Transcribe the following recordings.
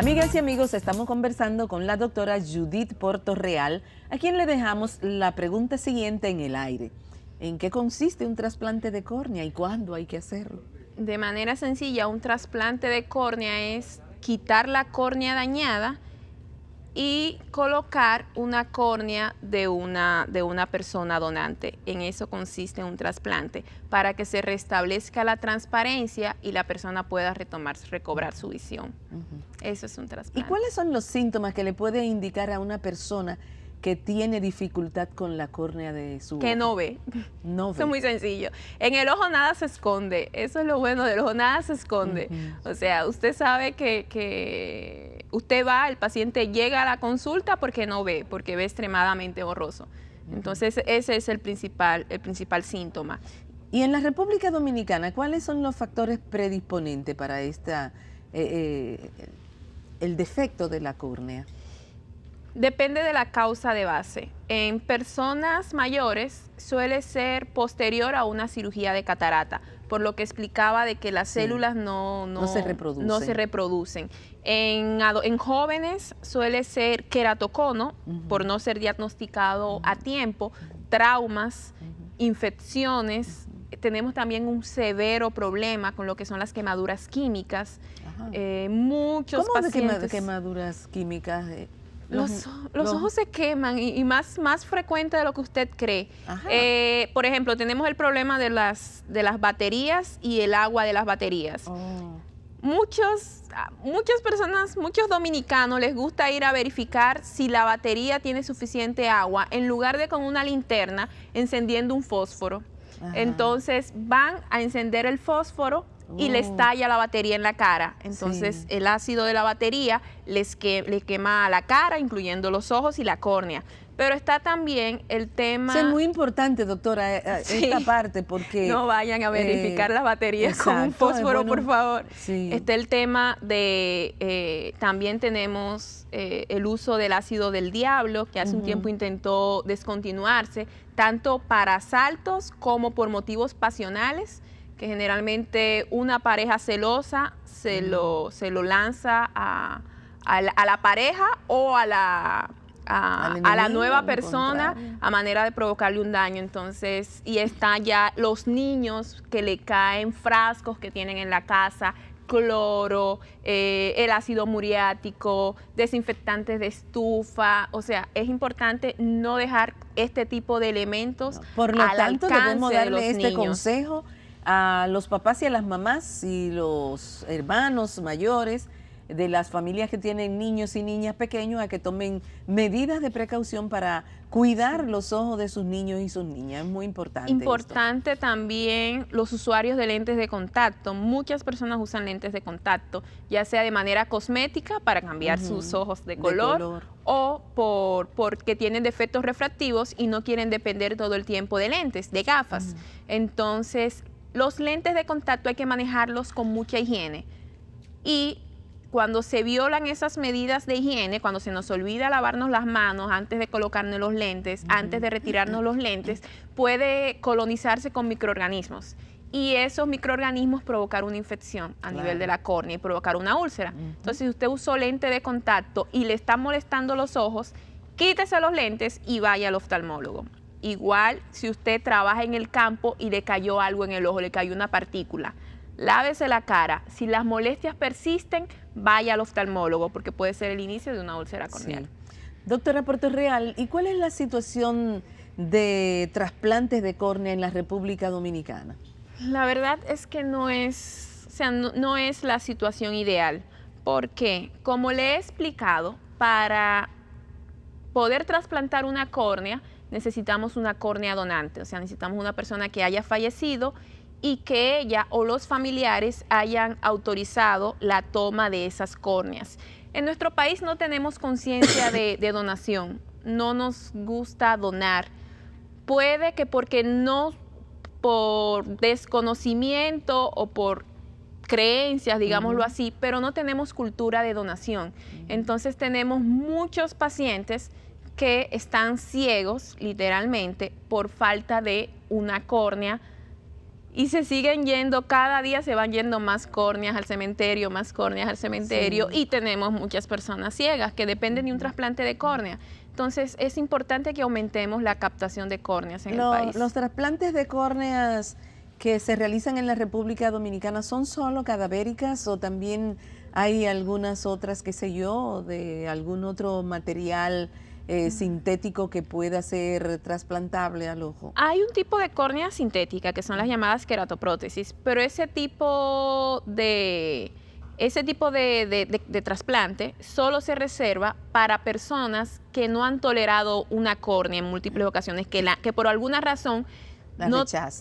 Amigas y amigos, estamos conversando con la doctora Judith Portorreal, a quien le dejamos la pregunta siguiente en el aire. ¿En qué consiste un trasplante de córnea y cuándo hay que hacerlo? De manera sencilla, un trasplante de córnea es quitar la córnea dañada y colocar una córnea de una persona donante. En eso consiste un trasplante, para que se restablezca la transparencia y la persona pueda recobrar su visión. Eso es un trasplante. ¿Y cuáles son los síntomas que le puede indicar a una persona que tiene dificultad con la córnea de su ojo? Que no ve. No ve. Eso es muy sencillo. En el ojo nada se esconde. Eso es lo bueno del ojo, nada se esconde. O sea, usted sabe que usted va, el paciente llega a la consulta porque no ve, porque ve extremadamente borroso. Entonces, ese es el principal síntoma. Y en la República Dominicana, ¿cuáles son los factores predisponentes para el defecto de la córnea? Depende de la causa de base. En personas mayores suele ser posterior a una cirugía de catarata, por lo que explicaba de que las células no se reproducen. En jóvenes suele ser queratocono, por no ser diagnosticado a tiempo, traumas, infecciones. Tenemos también un severo problema con lo que son las quemaduras químicas. Muchos ¿Cómo pacientes... de quemaduras químicas? Los ojos se queman y más frecuente de lo que usted cree. Por ejemplo, tenemos el problema de las baterías y el agua de las baterías. Muchas personas, muchos dominicanos les gusta ir a verificar si la batería tiene suficiente agua en lugar de con una linterna encendiendo un fósforo. Entonces van a encender el fósforo y les estalla la batería en la cara. Entonces el ácido de la batería les quema la cara, incluyendo los ojos y la córnea. Pero está también el tema... Es muy importante, doctora, esta parte, porque... No vayan a verificar las baterías con un fósforo, por favor. Está el tema de... también tenemos el uso del ácido del diablo, que hace un tiempo intentó descontinuarse, tanto para asaltos como por motivos pasionales, que generalmente una pareja celosa se lo lanza a la pareja o a la nueva persona a manera de provocarle un daño. Entonces, y están ya los niños que le caen frascos que tienen en la casa, cloro, el ácido muriático, desinfectantes de estufa. O sea, es importante no dejar este tipo de elementos Por lo al tanto, alcance debemos de darle los este niños. consejo a los papás y a las mamás y los hermanos mayores de las familias que tienen niños y niñas pequeños, a que tomen medidas de precaución para cuidar los ojos de sus niños y sus niñas. Es muy importante. Importante también los usuarios de lentes de contacto. Muchas personas usan lentes de contacto, ya sea de manera cosmética para cambiar sus ojos de color o porque tienen defectos refractivos y no quieren depender todo el tiempo de lentes, de gafas. Entonces, los lentes de contacto hay que manejarlos con mucha higiene. Y cuando se violan esas medidas de higiene, cuando se nos olvida lavarnos las manos antes de colocarnos los lentes, antes de retirarnos los lentes, puede colonizarse con microorganismos. Y esos microorganismos provocar una infección a nivel de la córnea y provocar una úlcera. Entonces, si usted usó lente de contacto y le está molestando los ojos, quítese los lentes y vaya al oftalmólogo. Igual, si usted trabaja en el campo y le cayó algo en el ojo, le cayó una partícula, lávese la cara. Si las molestias persisten, vaya al oftalmólogo, porque puede ser el inicio de una úlcera corneal. Doctora Portorreal, ¿y cuál es la situación de trasplantes de córnea en la República Dominicana? La verdad es que no es la situación ideal, porque, como le he explicado, para poder trasplantar una córnea, necesitamos una córnea donante, o sea, necesitamos una persona que haya fallecido y que ella o los familiares hayan autorizado la toma de esas córneas. En nuestro país no tenemos conciencia de donación, no nos gusta donar. Puede que por desconocimiento o por creencias, digámoslo así, pero no tenemos cultura de donación. Entonces tenemos muchos pacientes que están ciegos, literalmente, por falta de una córnea Y se siguen yendo, cada día se van yendo más córneas al cementerio, más córneas al cementerio, sí. Y tenemos muchas personas ciegas que dependen de un trasplante de córnea. Entonces, es importante que aumentemos la captación de córneas en el país. ¿Los trasplantes de córneas que se realizan en la República Dominicana son solo cadavéricas o también hay algunas otras, qué sé yo, de algún otro material sintético que pueda ser trasplantable al ojo? Hay un tipo de córnea sintética que son las llamadas queratoprótesis, pero ese tipo de trasplante solo se reserva para personas que no han tolerado una córnea en múltiples ocasiones, que por alguna razón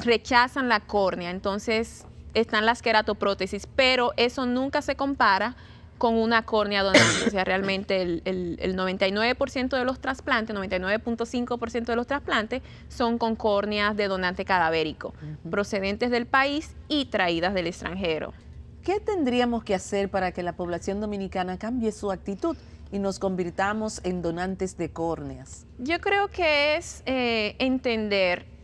rechazan la córnea. Entonces están las queratoprótesis, pero eso nunca se compara con una córnea donante. O sea, realmente el 99% de los trasplantes, 99.5% de los trasplantes son con córneas de donante cadavérico, procedentes del país y traídas del extranjero. ¿Qué tendríamos que hacer para que la población dominicana cambie su actitud y nos convirtamos en donantes de córneas? Yo creo que es entender.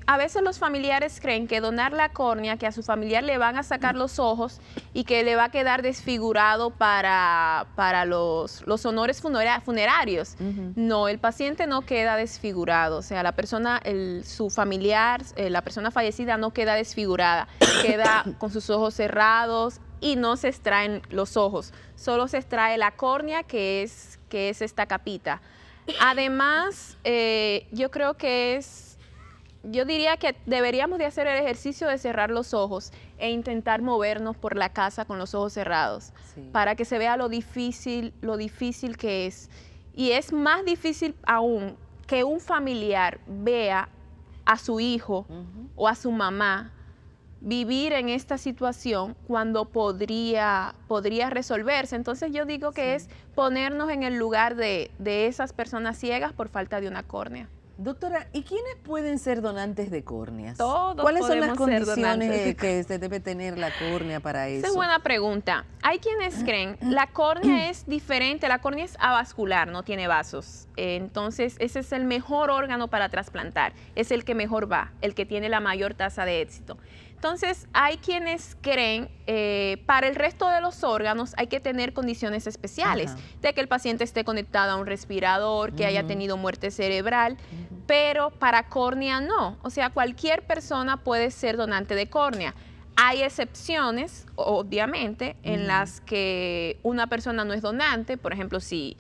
A veces los familiares creen que donar la córnea, que a su familiar le van a sacar los ojos y que le va a quedar desfigurado para los honores funerarios. No, el paciente no queda desfigurado, o sea, la persona, su familiar, la persona fallecida no queda desfigurada, queda con sus ojos cerrados y no se extraen los ojos, solo se extrae la córnea, que es esta capita. Además, yo diría que deberíamos de hacer el ejercicio de cerrar los ojos e intentar movernos por la casa con los ojos cerrados, para que se vea lo difícil que es. Y es más difícil aún que un familiar vea a su hijo o a su mamá vivir en esta situación cuando podría resolverse. Entonces yo digo que es ponernos en el lugar de esas personas ciegas por falta de una córnea. Doctora, ¿y quiénes pueden ser donantes de córneas? Todos. ¿Cuáles son las condiciones que se debe tener la córnea para eso? Esa es buena pregunta. Hay quienes creen la córnea es diferente, la córnea es avascular, no tiene vasos. Entonces, ese es el mejor órgano para trasplantar, es el que mejor va, el que tiene la mayor tasa de éxito. Entonces, hay quienes creen, para el resto de los órganos hay que tener condiciones especiales, de que el paciente esté conectado a un respirador, que haya tenido muerte cerebral, pero para córnea no. O sea, cualquier persona puede ser donante de córnea. Hay excepciones, obviamente, en las que una persona no es donante. Por ejemplo, si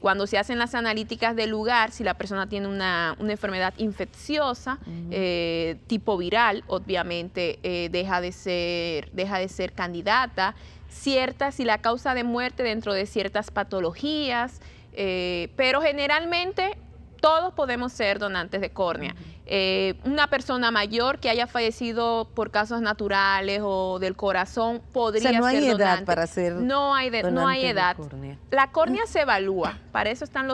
cuando se hacen las analíticas del lugar, si la persona tiene una enfermedad infecciosa, tipo viral, obviamente deja de ser candidata. Si la causa de muerte dentro de ciertas patologías, pero generalmente todos podemos ser donantes de córnea. Una persona mayor que haya fallecido por causas naturales o del corazón podría ser donante. O sea, no hay edad para ser no hay edad. De córnea. La córnea se evalúa, para eso están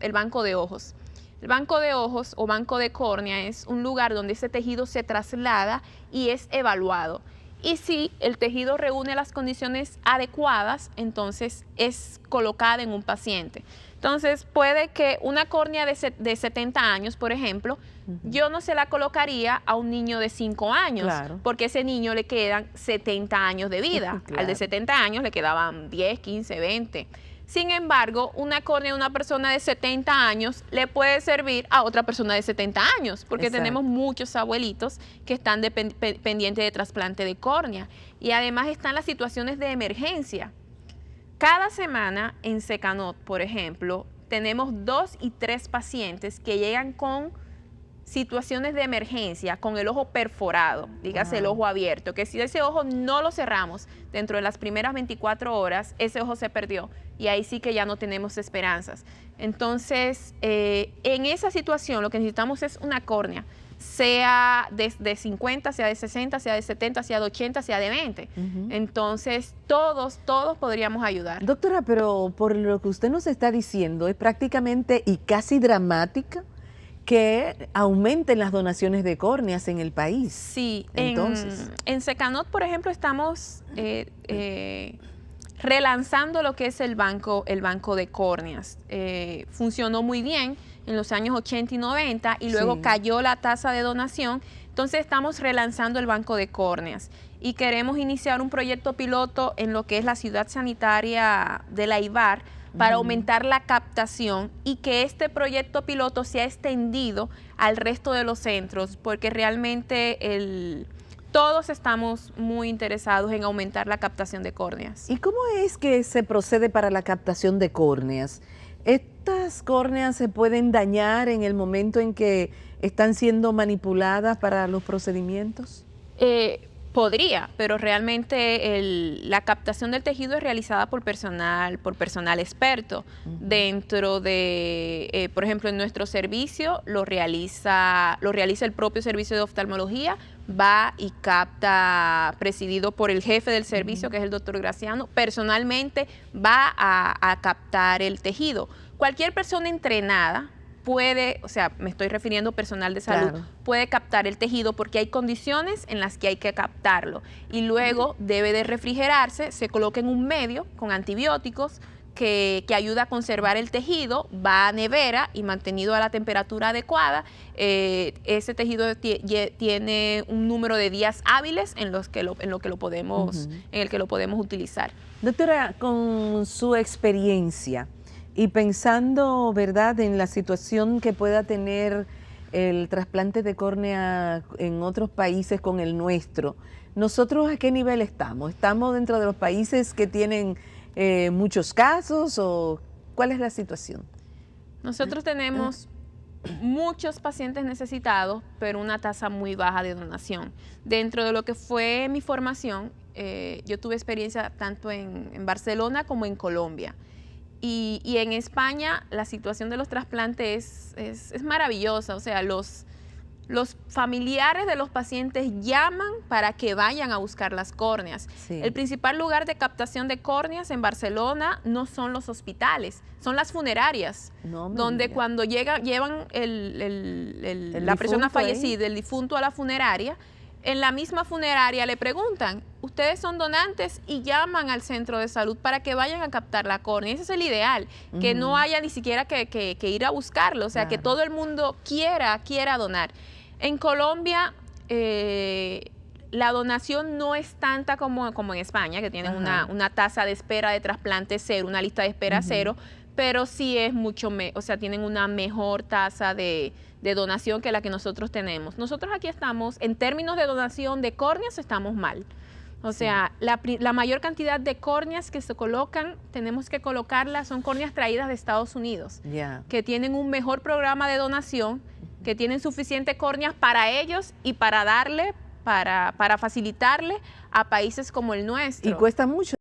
el banco de ojos. El banco de ojos o banco de córnea es un lugar donde ese tejido se traslada y es evaluado. Y si el tejido reúne las condiciones adecuadas, entonces es colocada en un paciente. Entonces, puede que una córnea de 70 años, por ejemplo, yo no se la colocaría a un niño de 5 años, porque a ese niño le quedan 70 años de vida. Al de 70 años le quedaban 10, 15, 20. Sin embargo, una córnea de una persona de 70 años le puede servir a otra persona de 70 años, porque tenemos muchos abuelitos que están pendientes de trasplante de córnea. Y además están las situaciones de emergencia. Cada semana en Secanot, por ejemplo, tenemos 2 y 3 pacientes que llegan con situaciones de emergencia, con el ojo perforado, dígase el ojo abierto, que si ese ojo no lo cerramos dentro de las primeras 24 horas, ese ojo se perdió y ahí sí que ya no tenemos esperanzas. Entonces, en esa situación lo que necesitamos es una córnea, sea de 50, sea de 60, sea de 70, sea de 80, sea de 20. Entonces, todos podríamos ayudar. Doctora, pero por lo que usted nos está diciendo, es prácticamente y casi dramática que aumenten las donaciones de córneas en el país. Sí, entonces en Secanot, por ejemplo, estamos relanzando lo que es el banco de córneas. Funcionó muy bien en los años 80 y 90 y luego cayó la tasa de donación Entonces estamos relanzando el banco de córneas y queremos iniciar un proyecto piloto en lo que es la ciudad sanitaria de La Ibar para aumentar la captación y que este proyecto piloto sea extendido al resto de los centros, porque realmente todos estamos muy interesados en aumentar la captación de córneas. ¿Y cómo es que se procede para la captación de córneas? ¿Estas córneas se pueden dañar en el momento en que están siendo manipuladas para los procedimientos? Podría, pero realmente la captación del tejido es realizada por personal experto. Dentro de, por ejemplo, en nuestro servicio lo realiza el propio servicio de oftalmología, va y capta, presidido por el jefe del servicio, que es el doctor Graciano, personalmente va a captar el tejido. Cualquier persona entrenada puede, o sea, me estoy refiriendo personal de salud, claro, puede captar el tejido porque hay condiciones en las que hay que captarlo y luego debe de refrigerarse, se coloca en un medio con antibióticos que ayuda a conservar el tejido, va a nevera y mantenido a la temperatura adecuada. Ese tejido tiene un número de días hábiles en el que lo podemos utilizar. Doctora, con su experiencia y pensando, ¿verdad?, en la situación que pueda tener el trasplante de córnea en otros países con el nuestro, ¿nosotros a qué nivel estamos? ¿Estamos dentro de los países que tienen muchos casos o cuál es la situación? Nosotros tenemos muchos pacientes necesitados, pero una tasa muy baja de donación. Dentro de lo que fue mi formación, yo tuve experiencia tanto en Barcelona como en Colombia. Y en España la situación de los trasplantes es maravillosa, o sea, los familiares de los pacientes llaman para que vayan a buscar las córneas. Sí. El principal lugar de captación de córneas en Barcelona no son los hospitales, son las funerarias, donde cuando llevan la persona fallecida, el difunto a la funeraria, en la misma funeraria le preguntan, ¿ustedes son donantes? Y llaman al centro de salud para que vayan a captar la córnea. Ese es el ideal, que no haya ni siquiera que ir a buscarlo, o sea, que todo el mundo quiera donar. En Colombia, la donación no es tanta como en España, que tienen una tasa de espera de trasplante cero, una lista de espera cero, pero sí es o sea, tienen una mejor tasa de donación que la que nosotros tenemos. Nosotros aquí estamos, en términos de donación de córneas, estamos mal. O sea, la mayor cantidad de córneas que se colocan, tenemos que colocarlas, son córneas traídas de Estados Unidos, que tienen un mejor programa de donación, que tienen suficiente córneas para ellos y para facilitarle a países como el nuestro. Y cuesta mucho.